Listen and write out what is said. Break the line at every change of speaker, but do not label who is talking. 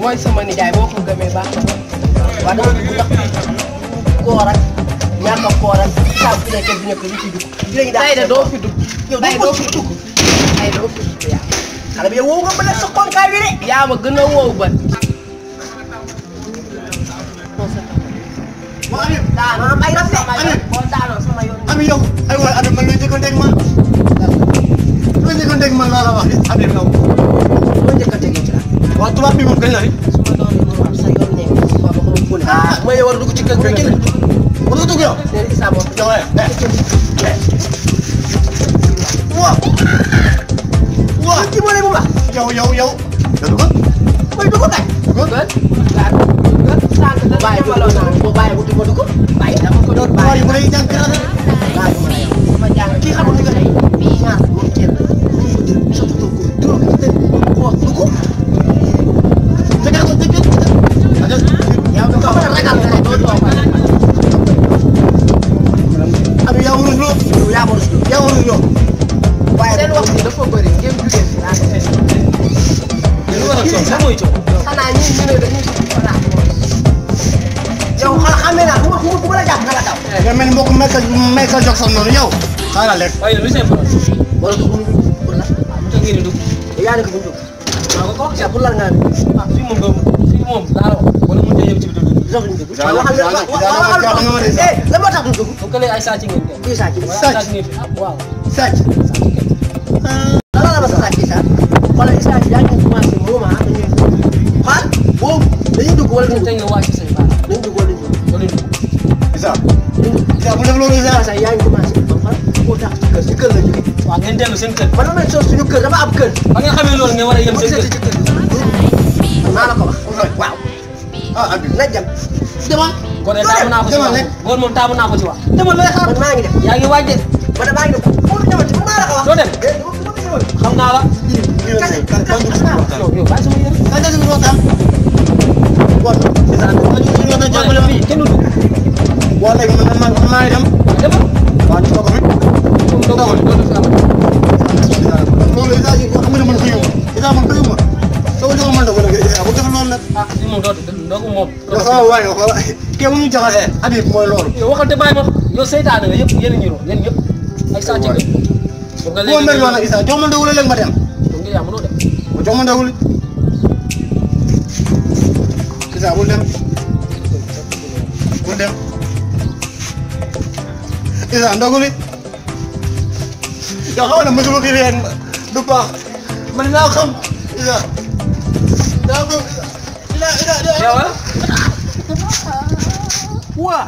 Mooy sama nijaay boo ko gëmee baax na waaye dama dugg ndax koor ak ñàkk a koor ak saa bu nekkee bu nekk lu ci dugg. tey de doo fi dugg. yow doo fi dugg. tey doo fi dugg yaa. xale bi yow wow nga ba nekk sa xonkaay bi de. yaa ma gën a wow ba. daanaka ay rafet boo daanoo sama yoon.
Ami yow aywa Ami man looy njëkkanteeg man. looy njëkkanteeg man laa la wax de Ami yow.
loo njëkkanteeg yow ci la.
waaw tubaab bi moom kañ la rek.
su ma doon sa yoon nekk si ma ko mu fóone.
mooy yow war a dugg ci kër gi génn. war nga dugg yow.
léegi Issa moom.
yow waaw. waaw.
ci boole bu baax.
yow. dugg.
mooy dugg kay. dugg. sànq da bàyyi bu ma bàyyi bu ma dugg. bàyyi dama ko doon bàyyi.
bu lay jàng kër
ma jàng kii xamul li nga tey. ñaar moom kenn. soxla ko juróom ko wax dugg. yow da nga mën a ragal tey doo toog
Ami yaa warul loo.
yaa ma rusloo.
yaa warul loo.
waaye seen wax bi dafa bëri ngeen jugee fi laa def.
lu war a coow sax mooy coow.
xanaa ñii ñu ne dañuy suñu xalaat yow xamee naa bu ma la jàpp nga la daw.
nga mel ni mbokk Michael Jackson noonu yow. xaaral rek.
waaye lu seen problème.
wala dugg pour la.
lu tax ngeen di dugg.
yaa ngi ko bu ñu dugg.
maa ko ko wax.
pour lan nga ne.
ah fii moom daa la wax wala mu jëm ci biir dugg.
sax ñu dugg. la moo tax du dugg.
bu ko lee ay sàcc ngeen kay.
kuy sàcc.
sàcc ngeen fi ah waaw.
sàcc.
lan la ma sa sàcc Issa. wala Issa yaa ngi commencé moment dañuy xool boobu dañuy dugg wala duñu
tey nga wàcc say baax.
dañuy dugg wala duñu
wala dugg.
Issa. Issa bu def loolu Issa.
sax yaa ngi commencé man koo tax ci kër la jógee.
waaw ngeen dellu seen kër.
man dama sos suñu kër dama am kër.
ba nga xamee loolu ngeen war a yem seen kër.
maa la ko wax. waaw.
ah Abi.
na jëm.
demal.
kon de taamu naa ko ci wax góor moom taamu naa ko ci wax.
demal lay xaar.
man maa ngi def.
yaa ngi waaj de.
man maa ngi def. pour ñëwati maa la ko wax.
doo dem. xam naa la. yow bàyyi sama yére.
kan la ñu waxtaan. bon. Issa ñu waxtaan jàppale ma.
fii kenn du dugg.
waaw léegi man maa ngi dem.
demal.
waaw ñu toog fi. loolu Issa ji xam nga ne man xëyuma. Issa man xëyuma. soo joxoon man dafa nekk Issa bu def loolu nag.
ah fii moom doo ko moom.
ndax sama waay nga xool kii mu ñu jaxasee. Habib mooy loolu.
yow waxal te bàyyi ma yow seytaane nga yëpp yéen a ñuroo yéen ñëpp ay sàcc ngeen. donc
bu ma mel noonu nag Issa jox ma ndawul léegi ma dem.
donc yaa mënoo dem.
jox ma ndawul. Issa bul dem. bul dem. Issa ndawul it. yow xam nga mosuma fi leen du baax man naa xam Issa. daa ko Issa.
yow ah.
Waa.